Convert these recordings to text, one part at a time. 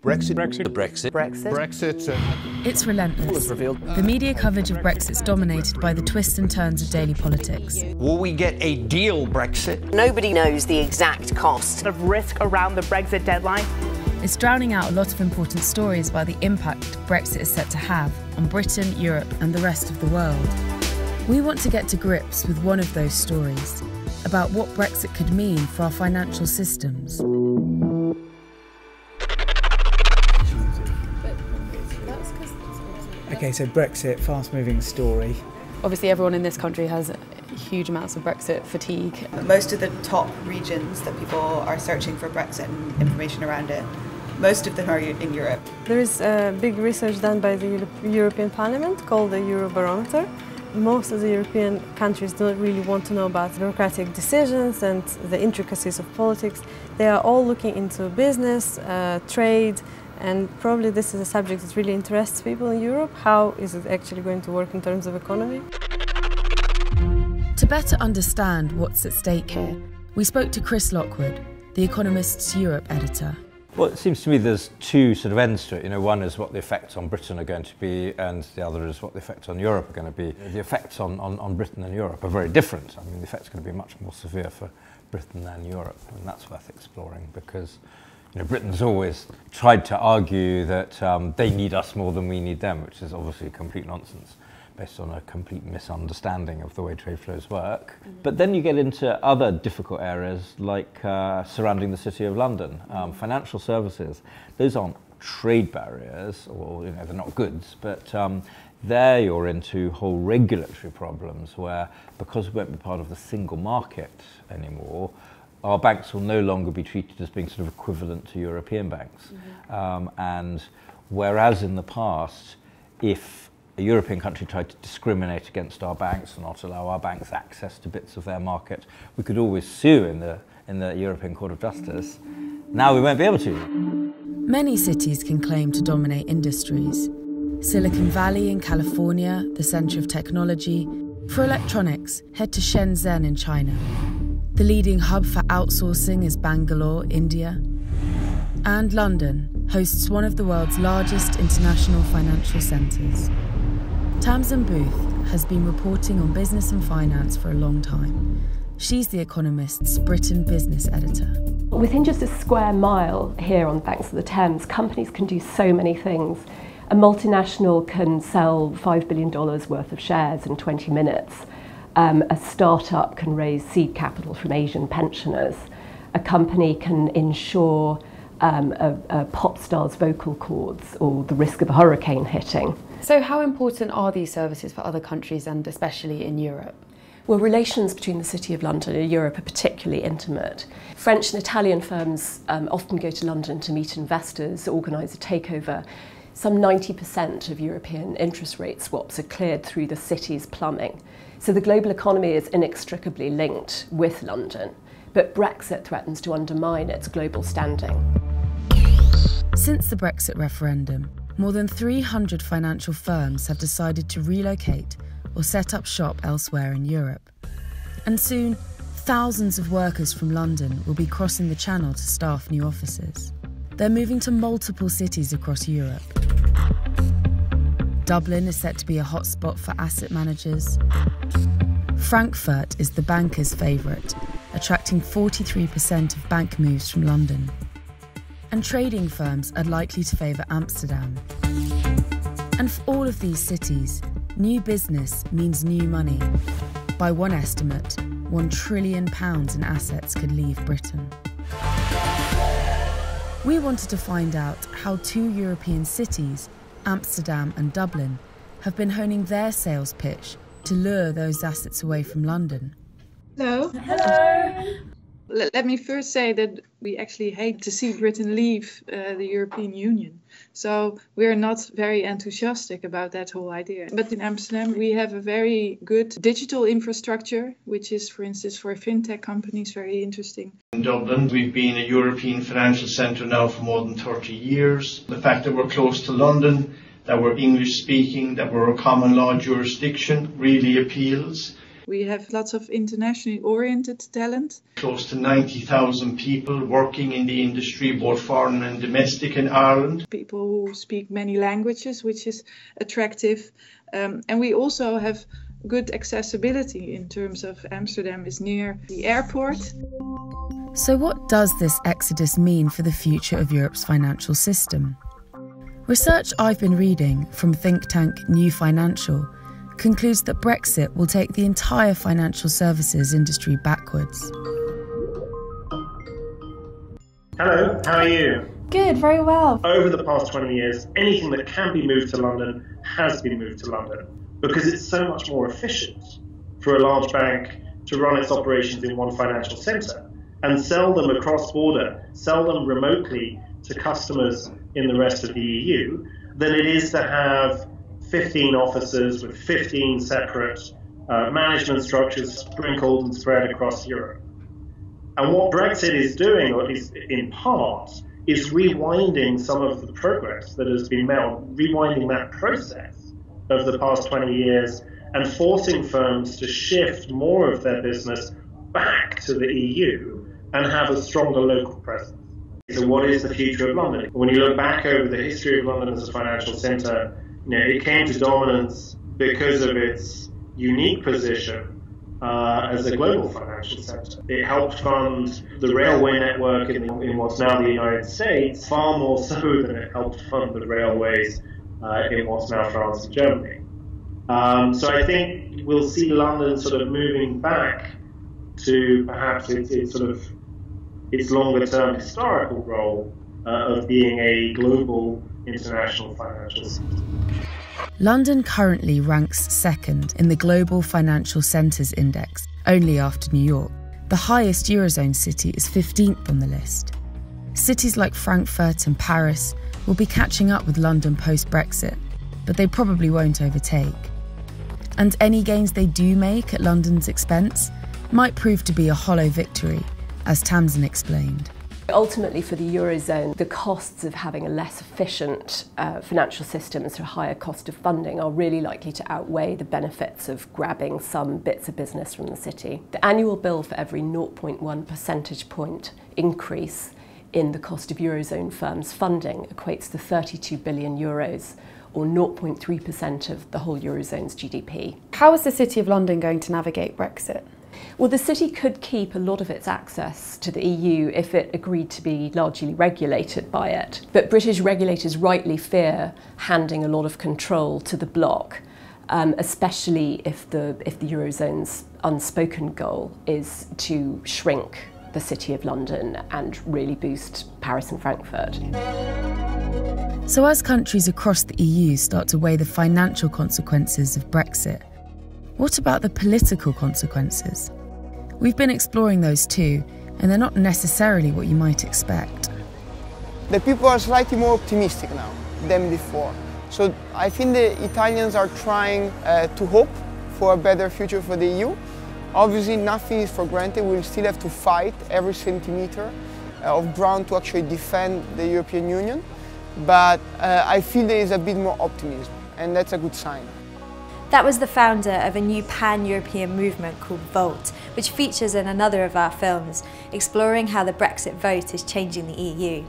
Brexit. Brexit. Brexit. Brexit. Brexit. It's relentless. The media coverage of Brexit's dominated by the twists and turns of daily politics. Will we get a deal Brexit? Nobody knows the exact cost of risk around the Brexit deadline. It's drowning out a lot of important stories about the impact Brexit is set to have on Britain, Europe, and the rest of the world. We want to get to grips with one of those stories, about what Brexit could mean for our financial systems. Okay, so Brexit, fast-moving story. Obviously everyone in this country has huge amounts of Brexit fatigue. Most of the top regions that people are searching for Brexit and information around it, most of them are in Europe. There is big research done by the European Parliament called the Eurobarometer. Most of the European countries don't really want to know about bureaucratic decisions and the intricacies of politics. They are all looking into business, trade, and probably this is a subject that really interests people in Europe. How is it actually going to work in terms of economy? To better understand what's at stake here, we spoke to Chris Lockwood, the Economist's Europe editor. Well, it seems to me there's two sort of ends to it. You know, one is what the effects on Britain are going to be, and the other is what the effects on Europe are going to be. The effects on Britain and Europe are very different. I mean, the effects are going to be much more severe for Britain than Europe, and that's worth exploring because, you know, Britain's always tried to argue that they need us more than we need them, which is obviously complete nonsense, based on a complete misunderstanding of the way trade flows work. But then you get into other difficult areas like surrounding the City of London. Financial services, those aren't trade barriers, or you know, they're not goods, but there you're into whole regulatory problems where, because we won't be part of the single market anymore, our banks will no longer be treated as being sort of equivalent to European banks. And whereas in the past, if a European country tried to discriminate against our banks and not allow our banks access to bits of their market, we could always sue in the European Court of Justice. Now we won't be able to. Many cities can claim to dominate industries. Silicon Valley in California, the centre of technology. For electronics, head to Shenzhen in China. The leading hub for outsourcing is Bangalore, India. And London hosts one of the world's largest international financial centres. Tamsin Booth has been reporting on business and finance for a long time. She's the Economist's Britain business editor. Within just a square mile here on the banks of the Thames, companies can do so many things. A multinational can sell $5 billion worth of shares in 20 minutes. A startup can raise seed capital from Asian pensioners. A company can insure a pop star's vocal cords or the risk of a hurricane hitting. So how important are these services for other countries and especially in Europe? Well, relations between the City of London and Europe are particularly intimate. French and Italian firms often go to London to meet investors, organise a takeover. Some 90% of European interest rate swaps are cleared through the city's plumbing. So the global economy is inextricably linked with London, but Brexit threatens to undermine its global standing. Since the Brexit referendum, more than 300 financial firms have decided to relocate or set up shop elsewhere in Europe. And soon, thousands of workers from London will be crossing the Channel to staff new offices. They're moving to multiple cities across Europe. Dublin is set to be a hotspot for asset managers. Frankfurt is the bankers' favourite, attracting 43% of bank moves from London. And trading firms are likely to favour Amsterdam. And for all of these cities, new business means new money. By one estimate, £1 trillion in assets could leave Britain. We wanted to find out how two European cities, Amsterdam and Dublin, have been honing their sales pitch to lure those assets away from London. Hello. Hello. Let me first say that we actually hate to see Britain leave the European Union. So we're not very enthusiastic about that whole idea. But in Amsterdam, we have a very good digital infrastructure, which is, for instance, for fintech companies, very interesting. In Dublin, we've been a European financial centre now for more than 30 years. The fact that we're close to London, that we're English speaking, that we're a common law jurisdiction really appeals. We have lots of internationally oriented talent. Close to 90,000 people working in the industry, both foreign and domestic in Ireland. People who speak many languages, which is attractive. And we also have good accessibility in terms of Amsterdam is near the airport. So what does this exodus mean for the future of Europe's financial system? Research I've been reading from think tank New Financial concludes that Brexit will take the entire financial services industry backwards. Hello, how are you? Good, very well. Over the past 20 years, anything that can be moved to London has been moved to London because it's so much more efficient for a large bank to run its operations in one financial centre and sell them across border, sell them remotely to customers in the rest of the EU than it is to have 15 offices with 15 separate management structures sprinkled and spread across Europe. And what Brexit is doing, or at least in part, is rewinding some of the progress that has been made, rewinding that process of the past 20 years and forcing firms to shift more of their business back to the EU and have a stronger local presence. So what is the future of London? When you look back over the history of London as a financial centre, it came to dominance because of its unique position as a global financial centre. It helped fund the railway network in what's now the United States, far more so than it helped fund the railways in what's now France and Germany. So I think we'll see London sort of moving back to perhaps its longer-term historical role of being a global international financial system. London currently ranks second in the Global Financial Centres Index, only after New York. The highest Eurozone city is 15th on the list. Cities like Frankfurt and Paris will be catching up with London post-Brexit, but they probably won't overtake. And any gains they do make at London's expense might prove to be a hollow victory, as Tamsin explained. Ultimately, for the Eurozone, the costs of having a less efficient financial system and a higher cost of funding are really likely to outweigh the benefits of grabbing some bits of business from the city. The annual bill for every 0.1 percentage point increase in the cost of Eurozone firms' funding equates to 32 billion euros, or 0.3% of the whole Eurozone's GDP. How is the City of London going to navigate Brexit? Well, the city could keep a lot of its access to the EU if it agreed to be largely regulated by it. But British regulators rightly fear handing a lot of control to the bloc, especially if the Eurozone's unspoken goal is to shrink the City of London and really boost Paris and Frankfurt. So as countries across the EU start to weigh the financial consequences of Brexit, what about the political consequences? We've been exploring those too, and they're not necessarily what you might expect. The people are slightly more optimistic now than before. So I think the Italians are trying to hope for a better future for the EU. Obviously nothing is for granted, we'll still have to fight every centimetre of ground to actually defend the European Union. But I feel there is a bit more optimism, and that's a good sign. That was the founder of a new pan-European movement called Volt, which features in another of our films, exploring how the Brexit vote is changing the EU.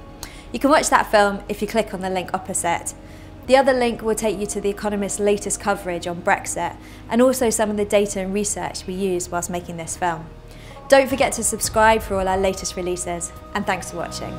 You can watch that film if you click on the link opposite. The other link will take you to the Economist's latest coverage on Brexit, and also some of the data and research we used whilst making this film. Don't forget to subscribe for all our latest releases, and thanks for watching.